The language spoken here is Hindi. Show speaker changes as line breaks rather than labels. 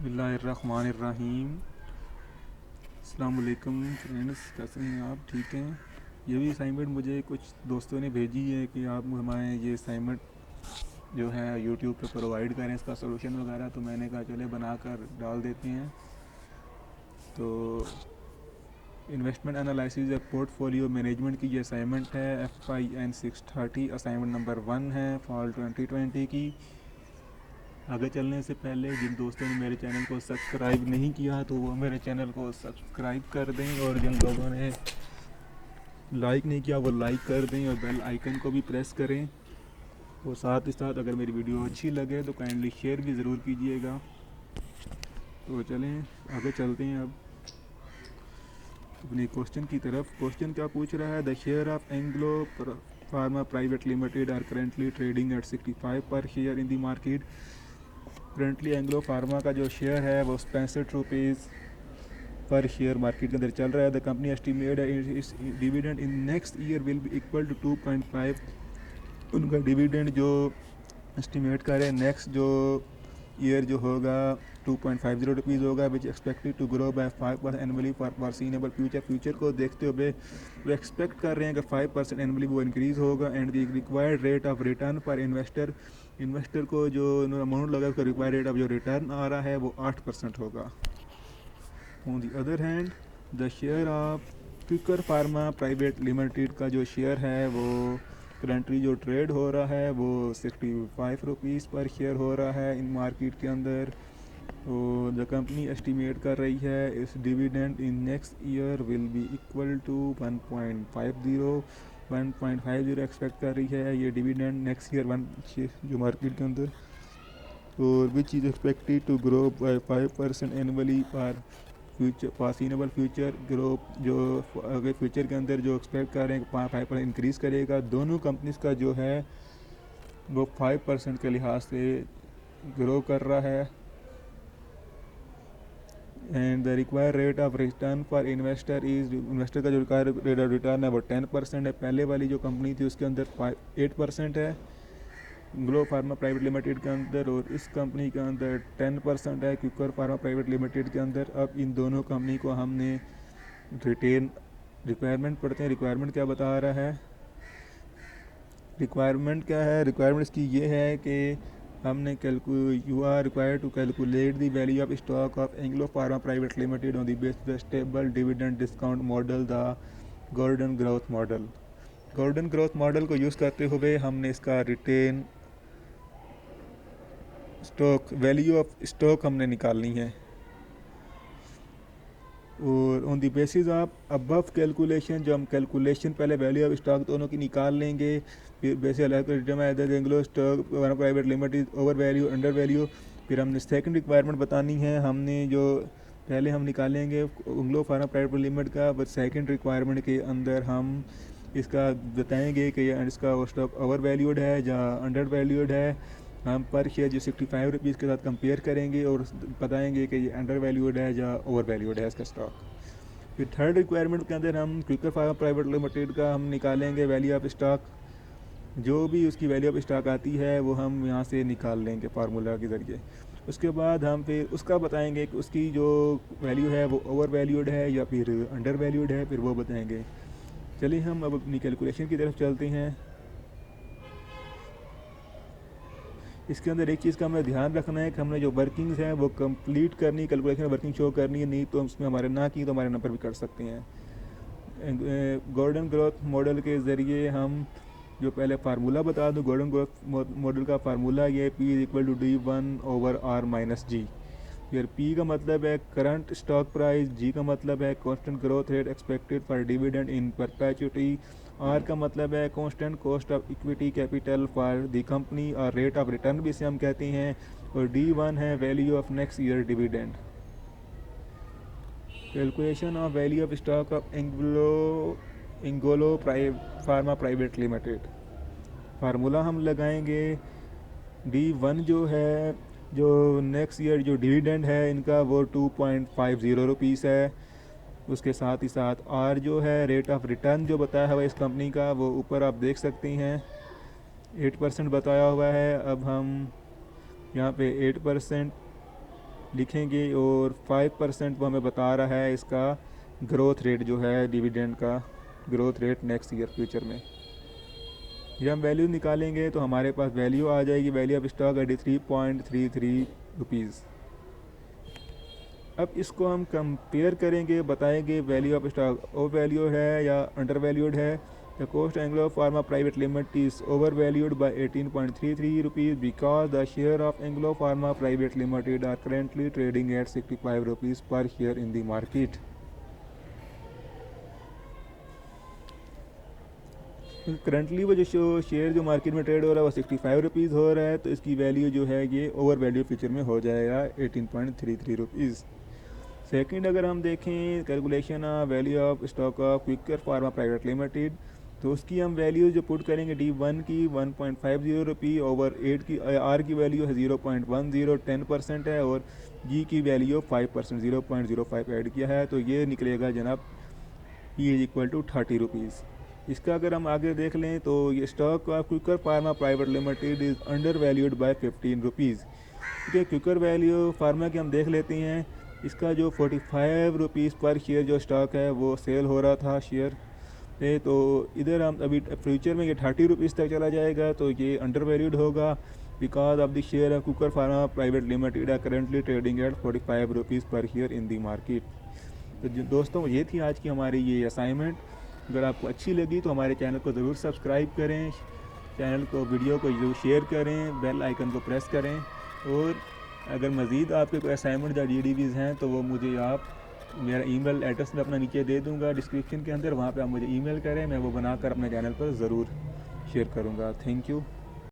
बिस्मिल्लाहिर्रहमानिर्रहीम। अस्सलाम वालेकुम फ्रेंड्स, कैसे हैं आप? ठीक हैं? ये भी असाइनमेंट मुझे कुछ दोस्तों ने भेजी है कि आप हमारे ये असाइनमेंट जो है यूट्यूब पे प्रोवाइड करें इसका सलूशन वगैरह, तो मैंने कहा चले बना कर डाल देते हैं। तो इन्वेस्टमेंट एनालिसिस या पोर्टफोलियो मैनेजमेंट की ये असाइनमेंट है, FIN 630 असाइनमेंट नंबर 1 है फॉल 2020 की। आगे चलने से पहले जिन दोस्तों ने मेरे चैनल को सब्सक्राइब नहीं किया तो वो मेरे चैनल को सब्सक्राइब कर दें, और जिन लोगों ने लाइक नहीं किया वो लाइक कर दें और बेल आइकन को भी प्रेस करें। और साथ ही साथ अगर मेरी वीडियो अच्छी लगे तो काइंडली शेयर भी ज़रूर कीजिएगा। तो चलें आगे चलते हैं अब अपने क्वेश्चन की तरफ। क्वेश्चन क्या पूछ रहा है? The share of Anglo Pharma private limited are currently trading at 65 per share in the market. Currently Anglo Pharma का जो शेयर है वो 65 रुपीज़ पर शेयर मार्केट के अंदर चल रहा है। The company estimate is dividend in next year will be equal to 2.5। उनका डिविडेंड जो एस्टिमेट कर रहे हैं नेक्स्ट जो ईयर जो होगा 2.50 रुपीज़ होगा, which expected to grow by 5% annually for foreseeable future. Future को देखते हुए वो एक्सपेक्ट कर रहे हैं कि 5% एनुअली वो इंक्रीज़ होगा। And the required rate of return for investor को जो अमाउंट लगा उसका रिक्वायर्ड रेट ऑफ जो रिटर्न आ रहा है वो 8% होगा। On the other hand the share of Quicker Pharma private limited का जो शेयर है वो करंटली जो ट्रेड हो रहा है वो 65 रुपीज़ पर शेयर हो रहा है इन मार्केट के अंदर। तो द कंपनी एस्टिमेट कर रही है इस dividend in next year will be equal to 1.50 expect कर रही है ये डिविडेंड नेक्स्ट ईयर जो मार्केट के अंदर। और which is expected to grow by 5% annually for future foreseeable future grow. जो अगर फ्यूचर के अंदर जो एक्सपेक्ट कर रहे हैं 5% इंक्रीज़ करेगा। दोनों कंपनीज़ का जो है वो 5% के लिहाज से ग्रो कर रहा है। And the require rate of return for investor का जो रिक्वायर रेट ऑफ रिटर्न है वो 10% है। पहले वाली जो कंपनी थी उसके अंदर 8% है ग्लो फार्मा प्राइवेट लिमिटेड के अंदर, और इस कंपनी के अंदर 10% है क्विकर फार्मा प्राइवेट लिमिटेड के अंदर। अब इन दोनों कंपनी को हमने रिटेन रिक्वायरमेंट पढ़ते हैं। रिक्वायरमेंट क्या बता रहा है? रिक्वायरमेंट क्या है? रिक्वायरमेंट इसकी ये है कि हमने you are required to calculate the value of stock of Anglo Pharma private limited on the basis the stable dividend discount model, the golden growth model. Golden growth model को यूज़ करते हुए हमने इसका retain stock value of stock हमने निकालनी है। और on the basis of above calculation, जो हम कैलकुलेशन पहले वैल्यू ऑफ स्टॉक दोनों की निकाल लेंगे, फिर basis Anglo stock private limited over value under value. फिर हमने सेकंड रिक्वायरमेंट बतानी है। हमने जो पहले हम निकालेंगे एंग्लो फार्मा प्राइवेट लिमिटेड का, बट सेकंड रिक्वायरमेंट के अंदर हम इसका बताएंगे कि इसका स्टॉक ओवर वैल्यूड है या अंडर वैल्यूड है। हम पर शेयर जो 65 रुपीज़ के साथ कंपेयर करेंगे और बताएंगे कि ये अंडर वैल्यूड है या ओवर वैल्यूड है इसका स्टॉक। फिर थर्ड रिक्वायरमेंट के अंदर हम क्विकर फार्मा प्राइवेट लिमिटेड का हम निकालेंगे वैल्यू ऑफ स्टॉक। जो भी उसकी वैल्यू ऑफ स्टॉक आती है वो हम यहाँ से निकाल लेंगे फार्मूला के ज़रिए। उसके बाद हम फिर उसका बताएंगे कि उसकी जो वैल्यू है वो ओवर वैल्यूड है या फिर अंडर वैल्यूड है, फिर वो बताएंगे। चलिए हम अब अपनी कैलकुलेशन की तरफ चलते हैं। इसके अंदर एक चीज़ का हमें ध्यान रखना है कि हमने जो वर्किंग्स हैं वो कंप्लीट करनी, कैलकुलेशन वर्किंग शो करनी है, नहीं तो उसमें हमारे ना की तो हमारे नंबर भी कट सकते हैं। गोल्डन ग्रोथ मॉडल के ज़रिए हम जो पहले फार्मूला बता दूं, गोल्डन ग्रोथ मॉडल का फार्मूला ये P=D1/R-G। फिर P का मतलब है करंट स्टॉक प्राइस, G का मतलब है constant growth rate expected for dividend in perpetuity, R का मतलब है constant cost of equity capital for the company, और रेट ऑफ रिटर्न भी इसे हम कहते हैं। और D1 है value of next year dividend. Calculation of value of stock of Anglo Pharma private limited. Formula हम लगाएंगे D1 जो है, जो नेक्स्ट ईयर जो डिविडेंड है इनका वो 2.50 रुपीज़ है। उसके साथ ही साथ R जो है रेट ऑफ रिटर्न जो बताया हुआ है इस कंपनी का, वो ऊपर आप देख सकते हैं 8% बताया हुआ है। अब हम यहाँ पे 8% लिखेंगे और 5% वो हमें बता रहा है इसका ग्रोथ रेट जो है डिविडेंड का growth rate next year future में। जब हम वैल्यू निकालेंगे तो हमारे पास वैल्यू आ जाएगी, वैल्यू ऑफ स्टॉक 83.33 रुपीज़। अब इसको हम कंपेयर करेंगे, बताएंगे value of stock over value है या अंडर वैल्यूड है। The coast Anglo Pharma private Limited is over valued by 18.33 rupees because the share of Anglo Pharma private limited are currently trading at 65 rupees per share in the market. Currently वो जो शेयर जो मार्केट में ट्रेड हो रहा है वो 65 रुपीज़ हो रहा है, तो इसकी वैल्यू जो है ये ओवर वैल्यू फ्यूचर में हो जाएगा 18.33 रुपीज़। सेकंड अगर हम देखें calculation value of stock of Quicker Pharma private limited, तो उसकी हम वैल्यू जो पुट करेंगे D1 की 1.50 रुपये ओवर 8 की, R की वैल्यू है 0.10 10% है और G की वैल्यू 5% 0.05 ऐड किया है, तो ये निकलेगा जनाब P is equal to 30 rupees. इसका अगर हम आगे देख लें तो ये stock of Quicker Pharma private limited is undervalued by 15 rupees. ठीक है, क्विकर वैल्यू फार्मा की हम देख लेते हैं। इसका जो 45 रुपीज़ पर शेयर जो स्टॉक है वो सेल हो रहा था शेयर पे, तो इधर हम अभी फ्यूचर में ये 30 रुपीज़ तक चला जाएगा, तो ये अंडर वैल्यूड होगा because of the share of Quicker Pharma private limited are currently trading at 45 rupees per share in the market. तो दोस्तों ये थी आज की हमारी ये असाइनमेंट। अगर आपको अच्छी लगी तो हमारे चैनल को ज़रूर सब्सक्राइब करें, चैनल को वीडियो को ज़रूर शेयर करें, बेल आइकन को प्रेस करें, और अगर मज़ीद आपके कोई असाइनमेंट या DDVs हैं तो वो मुझे आप मेरा ईमेल एड्रेस में अपना नीचे दे दूंगा डिस्क्रिप्शन के अंदर, वहाँ पे आप मुझे ईमेल करें, मैं वो बनाकर अपने चैनल पर ज़रूर शेयर करूँगा। Thank you.